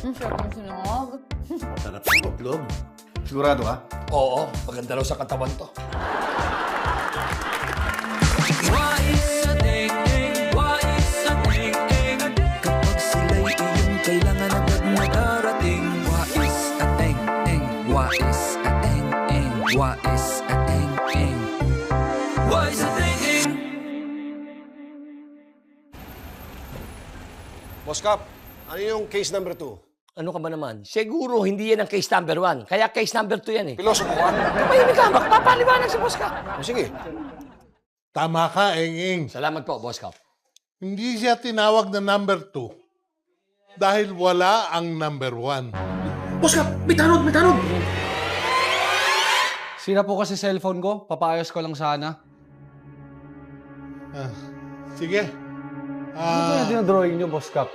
Ang sarap ng sinangag. Sarap ng itlog. Sigurado ka? Oo, maganda raw sa katawan to. Kapag sila'y iyong kailangan agad na darating. Wais at eng-eng, wais at eng-eng, wais at eng-eng, wais at eng-eng. Boss Cap, ano yung case number 2? Ano ka ba naman? Siguro hindi yan ang case number 1. Kaya case number 2 yan eh. Piloso mo ka? Kapahimik ka, makapapaliwanag si Boss Cap. O sige. Tama ka, Eng-Eng. Salamat po, Boss Cap. Hindi siya tinawag na number 2 dahil wala ang number 1. Boss Cap, may tanod, may tanod! Sira po kasi cellphone ko. Papaayos ko lang sana. Ah, sige. Ano kaya dinodrawing niyo, Boss Cap?